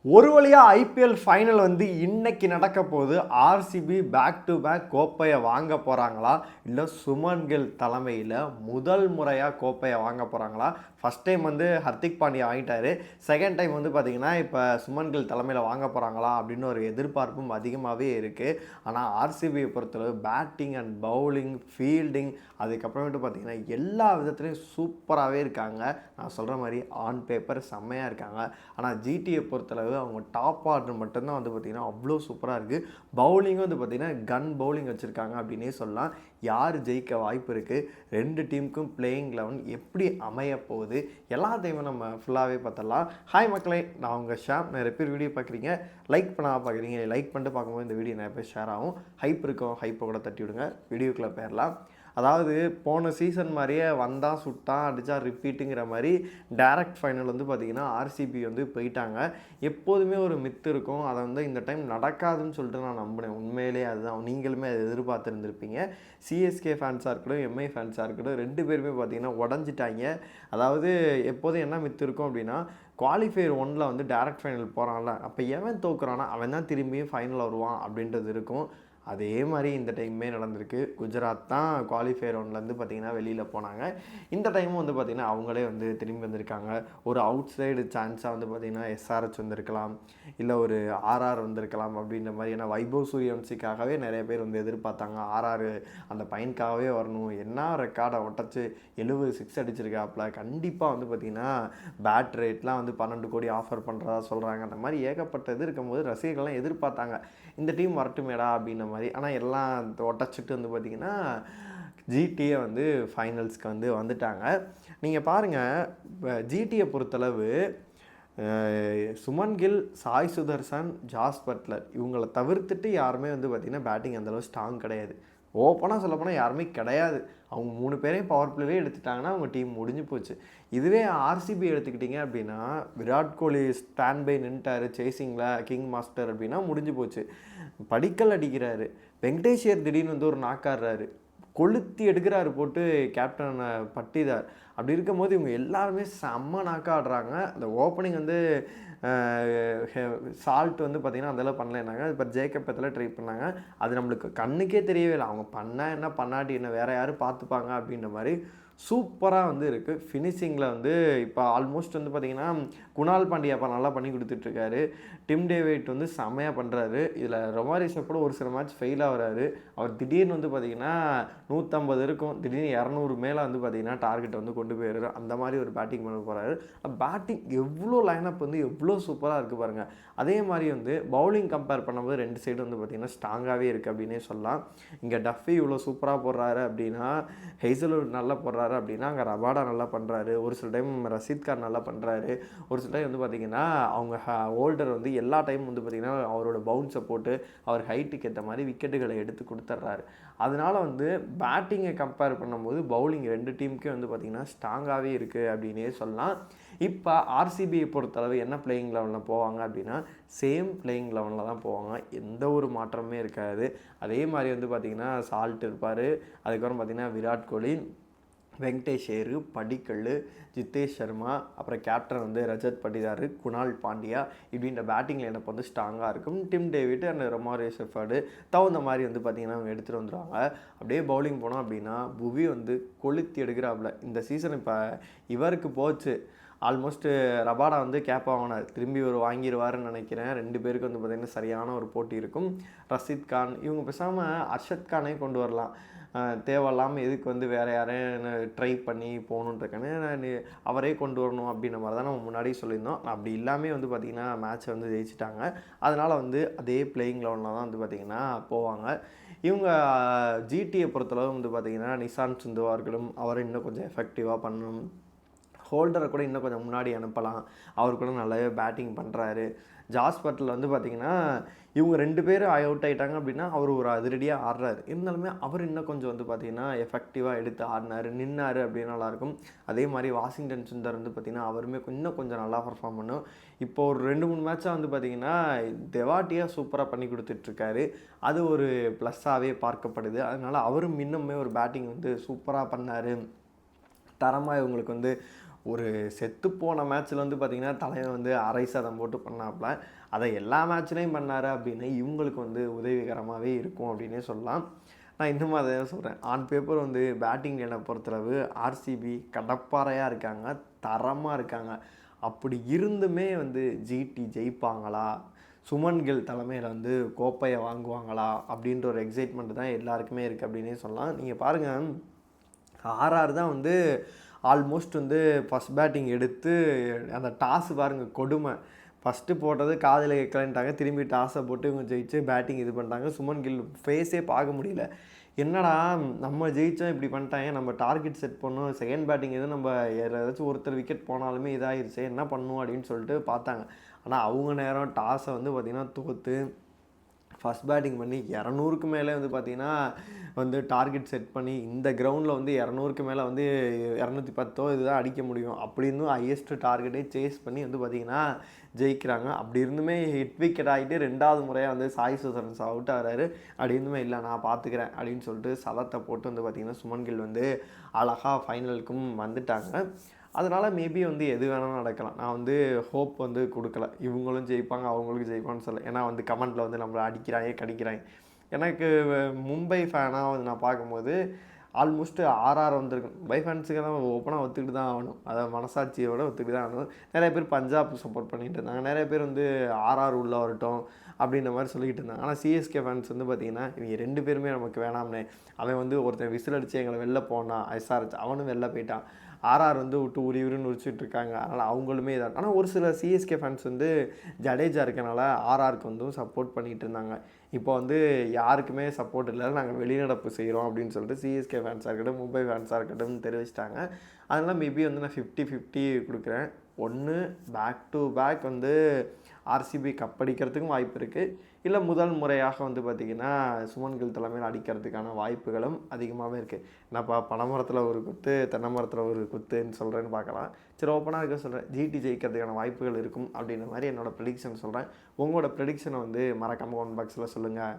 ஒரு வழியாக IPL final வந்து இன்னைக்கு நடக்க போகுது. ஆர்சிபி பேக் டு பேக் கோப்பையை வாங்க போகிறாங்களா, இல்லை சுமன் கில் தலைமையில் முதல் முறையாக கோப்பையை வாங்க போகிறாங்களா? ஃபஸ்ட் டைம் வந்து ஹர்திக் பாண்டியா வாங்கிட்டாரு. செகண்ட் டைம் வந்து பார்த்திங்கன்னா இப்போ சுமன் கில் தலைமையில் வாங்க போகிறாங்களா அப்படின்னு ஒரு எதிர்பார்ப்பும் அதிகமாகவே இருக்குது. ஆனால் ஆர்சிபியை பொறுத்தளவு பேட்டிங் அண்ட் பவுலிங், ஃபீல்டிங், அதுக்கப்புறமேட்டு பார்த்திங்கன்னா எல்லா விதத்துலையும் சூப்பராகவே இருக்காங்க. நான் சொல்கிற மாதிரி ஆன் பேப்பர் செம்மையாக இருக்காங்க. ஆனால் ஜிடியை பொறுத்தளவு அவங்க டாப் ஆர்டர் மட்டும்தான் வந்து பார்த்திங்கன்னா அவ்வளோ சூப்பராக இருக்குது. பவுலிங்கும் வந்து பார்த்திங்கன்னா கன் பவுலிங் வச்சுருக்காங்க அப்படின்னே சொல்லலாம். யார் ஜெயிக்க வாய்ப்பு இருக்குது, ரெண்டு டீமுக்கும் பிளேயிங் 11 எப்படி அமைய போகுது, எல்லாத்தையுமே நம்ம ஃபுல்லாகவே பார்த்துடலாம். ஹாய் மக்களே, நான் உங்கள் ஷாம். நிறைய பேர் வீடியோ பார்க்குறீங்க, லைக் பண்ணாமல் பார்க்குறீங்க. லைக் பண்ணிட்டு பார்க்கும்போது இந்த வீடியோ நிறைய பேர் ஷேர் ஆகும். ஹைப் இருக்கும், ஹைப்பை கூட தட்டி விடுங்க. வீடியோக்குள்ளே போயிடலாம். அதாவது போன சீசன் மாதிரியே வந்தால் சுட்டான் அடித்தா ரிப்பீட்டுங்கிற மாதிரி டைரக்ட் ஃபைனல் வந்து பார்த்திங்கன்னா ஆர்சிபி வந்து போயிட்டாங்க. எப்போதுமே ஒரு மித்து இருக்கும், அதை வந்து இந்த டைம் நடக்காதுன்னு சொல்லிட்டு நான் நம்பினேன். உண்மையிலே அதுதான், நீங்களுமே அதை எதிர்பார்த்துருந்துருப்பீங்க. சிஎஸ்கே ஃபேன்ஸாக இருக்கட்டும், எம்ஐ ஃபேன்ஸாக இருக்கட்டும், ரெண்டு பேருமே பார்த்திங்கன்னா உடஞ்சிட்டாங்க. அதாவது எப்போதும் என்ன மித்து இருக்கும் அப்படின்னா, குவாலிஃபயர் 1 வந்து டைரக்ட் ஃபைனல் போகிறான்ல, அப்போ எவன் தோக்குறானா அவன் தான் திரும்பியும் ஃபைனல் வருவான் அப்படின்றது இருக்கும். அதே மாதிரி இந்த டைமே நடந்திருக்கு. குஜராத் தான் குவாலிஃபயர் 1 பார்த்திங்கன்னா வெளியில் போனாங்க. இந்த டைமும் வந்து பார்த்திங்கன்னா அவங்களே வந்து திரும்பி வந்திருக்காங்க. ஒரு அவுட் சைடு சான்ஸாக வந்து பார்த்திங்கன்னா எஸ்ஆர்ஹெச் வந்திருக்கலாம், இல்லை ஒரு ஆர்ஆர் வந்திருக்கலாம் அப்படின்ற மாதிரி. ஏன்னா வைபவ் சூரியவன்சிக்காகவே நிறைய பேர் வந்து எதிர்பார்த்தாங்க. ஆர்ஆர் அந்த பையனுக்காகவே வரணும், என்ன ரெக்கார்டை ஒட்டச்சு 70 6 அடிச்சிருக்காப்புல, கண்டிப்பாக வந்து பார்த்திங்கன்னா பேட் ரேட்லாம் வந்து 12 கோடி ஆஃபர் பண்ணுறதா சொல்கிறாங்க. அந்த மாதிரி ஏகப்பட்ட இது இருக்கும்போது ரசிகர்கள்லாம் எதிர்பார்த்தாங்க இந்த டீம் வரட்டுமேடா அப்படின்ற மாதிரி. ஆனால் எல்லாம் ஒட்டச்சிட்டு வந்து பார்த்திங்கன்னா ஜிடியை வந்து ஃபைனல்ஸ்க்கு வந்து வந்துட்டாங்க. நீங்கள் பாருங்கள், இப்போ ஜிடியை பொறுத்தளவு சுமன் கில், சாய் சுதர்சன், ஜாஸ் பட்லர் இவங்களை தவிர்த்துட்டு யாருமே வந்து பார்த்திங்கன்னா பேட்டிங் அந்தளவு ஸ்ட்ராங் கிடையாது. ஓப்பனாக சொல்லப்போனால் யாருமே கிடையாது. அவங்க 3 பேரையும் பவர் பிளேலே எடுத்துட்டாங்கன்னா அவங்க டீம் முடிஞ்சு போச்சு. இதுவே ஆர்சிபி எடுத்துக்கிட்டிங்க அப்படின்னா, Virat Kohli stand by நின்ட்டார் சேசிங்கில் king master அப்படின்னா முடிஞ்சு போச்சு. படிக்கல் அடிக்கிறாரு, வெங்கடேஷியர் திடீர்னு வந்து ஒரு நாக்காடுறாரு, கொளுத்தி எடுக்கிறாரு போட்டு கேப்டன் பட்டிதார். அப்படி இருக்கும்போது இவங்க எல்லாருமே செம்ம நாக்காடுறாங்க. அந்த ஓப்பனிங் வந்து சால்ட் வந்து பார்த்திங்கன்னா அதெல்லாம் பண்ணலைன்னாங்க. இப்போ ஜேக்கப் பத்தில் ட்ரை பண்ணாங்க, அது நம்மளுக்கு கண்ணுக்கே தெரியவே இல்லை. அவங்க பண்ணால் என்ன பண்ணாட்டி என்ன, வேறு யாரும் பார்த்துப்பாங்க அப்படின்ற மாதிரி சூப்பராக வந்து இருக்குது. ஃபினிஷிங்கில் வந்து இப்போ ஆல்மோஸ்ட் வந்து பார்த்திங்கன்னா குணால் பாண்டியா அப்போ நல்லா பண்ணி கொடுத்துட்ருக்காரு. டிம் டேவிட் வந்து செம்மையாக பண்ணுறாரு. இதில் ரொமாரிஸை கூட ஒரு சில மேட்ச் ஃபெயில் ஆகிறாரு. அவர் திடீர்னு வந்து பார்த்திங்கன்னா 150 இருக்கும், திடீர்னு 200 மேலே வந்து பார்த்திங்கன்னா டார்கெட் வந்து கொண்டு போயிடுறாரு. அந்த மாதிரி ஒரு பேட்டிங் பண்ண போகிறாரு. பேட்டிங் எவ்வளோ லைனப் வந்து எவ்வளோ சூப்பராக இருக்குது பாருங்கள். அதே மாதிரி வந்து பவுலிங் கம்பேர் பண்ணும்போது ரெண்டு சைடு வந்து பார்த்திங்கன்னா ஸ்ட்ராங்காகவே இருக்குது அப்படின்னே சொல்லலாம். இங்கே டஃபி இவ்வளோ சூப்பராக போடுறாரு அப்படின்னா, ஹெய்சல்வுட் நல்லா போடுறாரு அப்படின்னா, அங்கே ரபாடா நல்லா பண்ணுறாரு. ஒரு சில டைம் ரஷீத் கான் நல்லா பண்ணுறாரு. ஒரு சில டைம் வந்து பார்த்திங்கன்னா அவங்க ஹோல்டர் வந்து எல்லா டைமும் வந்து பார்த்திங்கன்னா அவரோட பவுன்ஸை போட்டு அவர் ஹைட்டுக்கு ஏற்ற மாதிரி விக்கெட்டுகளை எடுத்து கொடுத்துட்றாரு. அதனால் வந்து பேட்டிங்கை கம்பேர் பண்ணும்போது பவுலிங் ரெண்டு டீமுக்கே வந்து பார்த்திங்கன்னா ஸ்ட்ராங்காகவே இருக்குது அப்படின்னே சொல்லலாம். இப்போ ஆர்சிபியை பொறுத்தளவு என்ன பிளேயிங் 11 போவாங்க அப்படின்னா, சேம் பிளேயிங் 11 தான் போவாங்க. எந்த ஒரு மாற்றமே இருக்காது. அதே மாதிரி வந்து பார்த்திங்கன்னா சால்ட் இருப்பார், அதுக்கப்புறம் பார்த்திங்கன்னா விராட் கோலி, வெங்கடேஷ், படிக்கல், ஜித்தேஷ் சர்மா, அப்புறம் கேப்டன் வந்து ரஜத் பட்டிதார், குணால் பாண்டியா, இப்படின்ற பேட்டிங்கில் எனக்கு வந்து ஸ்ட்ராங்காக இருக்கும். டிம் டேவிட் அண்ட் ரொமாரி ஷெஃபர்டு தகுந்த மாதிரி வந்து பார்த்திங்கன்னா அவங்க எடுத்துகிட்டு வந்துடுவாங்க. அப்படியே பவுலிங் போனோம் அப்படின்னா புவி வந்து கொளுத்தி எடுக்கிறாப்புல. இந்த சீசன் இப்போ இவருக்கு போச்சு. ஆல்மோஸ்ட்டு ரபாடா வந்து கேப் ஆகினார், திரும்பி ஒரு வாங்கிடுவாருன்னு நினைக்கிறேன். ரெண்டு பேருக்கு வந்து பார்த்திங்கன்னா சரியான ஒரு போட்டி இருக்கும். ரஷீத் கான் இவங்க பேசாமல் அர்ஷத் கானே கொண்டு வரலாம். தேவையில்லாமல் எதுக்கு வந்து வேறு யாரையும் ட்ரை பண்ணி போகணுன்றக்கானே அவரே கொண்டு வரணும் அப்படின்ற மாதிரி தான் நம்ம முன்னாடியே சொல்லியிருந்தோம். அப்படி இல்லாமல் வந்து பார்த்திங்கன்னா மேட்ச்சை வந்து ஜெயிச்சிட்டாங்க. அதனால் வந்து அதே பிளேயிங் 11 தான் வந்து பார்த்திங்கன்னா போவாங்க. இவங்க ஜிடியை பொறுத்தளவு வந்து பார்த்திங்கன்னா நிசாந்த் சுந்துவா இருக்கட்டும், அவரை இன்னும் கொஞ்சம் எஃபெக்டிவாக பண்ணணும். ஹோல்டரை கூட இன்னும் கொஞ்சம் முன்னாடி அனுப்பலாம், அவர் கூட நல்லாவே பேட்டிங் பண்ணுறாரு. ஜாஸ் பட்லர் வந்து பார்த்திங்கன்னா இவங்க ரெண்டு பேரும் அவுட் ஆகிட்டாங்க அப்படின்னா அவர் ஒரு அதிரடியாக ஆடுறாரு. இருந்தாலுமே அவர் இன்னும் கொஞ்சம் வந்து பார்த்திங்கன்னா எஃபெக்டிவாக எடுத்து ஆடினார், நின்னார் அப்படின்னு நல்லாயிருக்கும். அதே மாதிரி வாஷிங்டன் சுந்தர் வந்து பார்த்திங்கன்னா அவருமே இன்னும் கொஞ்சம் நல்லா பர்ஃபார்ம் பண்ணும். இப்போ ஒரு 2-3 மேட்சாக வந்து பார்த்திங்கன்னா தெவாட்டியாக சூப்பராக பண்ணி கொடுத்துட்ருக்காரு. அது ஒரு ப்ளஸ்ஸாகவே பார்க்கப்படுது. அதனால் அவரும் இன்னுமே ஒரு பேட்டிங் வந்து சூப்பராக பண்ணார். தரமாக இவங்களுக்கு வந்து ஒரு செத்துப்போன மேட்ச்சில் வந்து பார்த்திங்கன்னா தலைவன் வந்து அரை சதம் போட்டு பண்ணாப்புல, அதை எல்லா மேட்ச்லேயும் பண்ணார் அப்படின்னு இவங்களுக்கு வந்து உதவிகரமாகவே இருக்கும் அப்படின்னே சொல்லலாம். நான் இன்னும் அதை தான் சொல்கிறேன். ஆன் பேப்பர் வந்து பேட்டிங் லைனை பொறுத்தளவு ஆர்சிபி கடப்பாறையாக இருக்காங்க, தரமாக இருக்காங்க. அப்படி இருந்துமே வந்து ஜிடி ஜெயிப்பாங்களா, சுமன் கில் தலைமையில் வந்து கோப்பையை வாங்குவாங்களா அப்படின்ற ஒரு எக்ஸைட்மெண்ட் தான் எல்லாருக்குமே இருக்குது அப்படின்னே சொல்லலாம். நீங்கள் பாருங்கள், ஆர்ஆர் தான் வந்து ஆல்மோஸ்ட் வந்து ஃபஸ்ட் பேட்டிங் எடுத்து அந்த டாஸ் பாருங்கள் கொடுமை. ஃபஸ்ட்டு போட்டது காதில் கேட்கலன்ட்டாங்க, திரும்பி டாஸை போட்டு இவங்க ஜெயிச்சு பேட்டிங் இது பண்ணிட்டாங்க. சுமன் கில் ஃபேஸே பார்க்க முடியல. என்னடா நம்ம ஜெயித்தோம் இப்படி பண்ணிட்டாங்க, நம்ம டார்கெட் செட் பண்ணோம், செகண்ட் பேட்டிங் எதுவும் நம்ம ஏதாச்சும் ஒருத்தர் விக்கெட் போனாலுமே இதாகிருச்சு, என்ன பண்ணும் அப்படின்னு சொல்லிட்டு பார்த்தாங்க. ஆனால் அவங்க நேரம் டாஸை வந்து பார்த்திங்கன்னா தோற்று ஃபஸ்ட் பேட்டிங் பண்ணி 200க்கு மேலே வந்து பார்த்திங்கன்னா வந்து டார்கெட் செட் பண்ணி இந்த கிரவுண்டில் வந்து 200க்கு மேலே வந்து 210 இதுதான் அடிக்க முடியும் அப்படி இருந்தும் ஹையஸ்ட் டார்கெட்டே சேஸ் பண்ணி வந்து பார்த்திங்கன்னா ஜெயிக்கிறாங்க. அப்படி இருந்துமே ஹிட் விக்கெட் ஆகிட்டு 2வது முறையாக வந்து சாய் சுதர்சன் அவுட் ஆகிறாரு. அப்படி இருந்துமே இல்லை நான் பார்த்துக்கிறேன் அப்படின்னு சொல்லிட்டு சதத்தை போட்டு வந்து பார்த்திங்கன்னா சுமன் கில் வந்து அழகாக ஃபைனலுக்கும் வந்துட்டாங்க. அதனால் மேபி வந்து எது வேணாலும் நடக்கலாம். நான் வந்து ஹோப் வந்து கொடுக்கல, இவங்களும் ஜெயிப்பாங்க அவங்களுக்கும் ஜெயிப்பான்னு சொல்ல. ஏன்னா வந்து கமெண்ட்டில் வந்து நம்மளை அடிக்கிறாங்க கடிக்கிறாங்க. எனக்கு மும்பை ஃபேனாக வந்து நான் பார்க்கும்போது ஆல்மோஸ்ட்டு ஆர்ஆர் வந்திருக்கும். மும்பை ஃபேன்ஸுக்கு தான் ஓப்பனாக ஒத்துக்கிட்டு தான் ஆகணும், அதை மனசாட்சியோடு ஒத்துக்கிட்டு தான் ஆகணும். நிறைய பேர் பஞ்சாப் சப்போர்ட் பண்ணிகிட்டு இருந்தாங்க, நிறைய பேர் வந்து ஆர்ஆர் உள்ளே வரட்டும் அப்படின்ற மாதிரி சொல்லிக்கிட்டு இருந்தாங்க. ஆனால் சிஎஸ்கே ஃபேன்ஸ் வந்து பார்த்திங்கன்னா இவங்க 2 பேருமே நமக்கு வேணாம்னே, அவன் வந்து ஒருத்தன் விசில் அடித்து எங்களை வெளில போனான் எஸ்ஆர்ஹெச், அவனும் வெளில போயிட்டான், ஆர்ஆர் வந்து விட்டு உரின்னு உரிச்சிட்டு இருக்காங்க. அதனால் அவங்களுமே இதாக. ஆனால் ஒரு சில சிஎஸ்கே ஃபேன்ஸ் வந்து ஜடேஜா இருக்கனால ஆர்ஆருக்கு வந்து சப்போர்ட் பண்ணிகிட்டு இருந்தாங்க. இப்போ வந்து யாருக்குமே சப்போர்ட் இல்லை, நாங்கள் வெளிநடப்பு செய்கிறோம் அப்படின்னு சொல்லிட்டு சிஎஸ்கே ஃபேன்ஸாக இருக்கட்டும் மும்பை ஃபேன்ஸாக இருக்கட்டும் தெரிவிச்சிட்டாங்க. அதனால் மேபி வந்து நான் 50-50 கொடுக்குறேன். ஒன்று பேக் டு பேக் வந்து ஆர்சிபி கப் அடிக்கிறதுக்கும் வாய்ப்பு இருக்குது, இல்லை முதல் முறையாக வந்து பார்த்திங்கன்னா சுமன் கில் தலைமையில் அடிக்கிறதுக்கான வாய்ப்புகளும் அதிகமாகவே இருக்குது. என்னப்பா பனைமரத்தில் ஒரு குத்து தென்னை மரத்தில் ஒரு குத்துன்னு சொல்கிறேன்னு பார்க்கலாம். சரி ஓப்பனாக இருக்க சொல்கிறேன், ஜிடி ஜெயிக்கிறதுக்கான வாய்ப்புகள் இருக்கும் அப்படின்ற மாதிரி என்னோடய ப்ரெடிக்ஷன் சொல்கிறேன். உங்களோட ப்ரெடிக்ஷனை வந்து மறக்காமல் கமெண்ட் பாக்ஸில் சொல்லுங்கள்.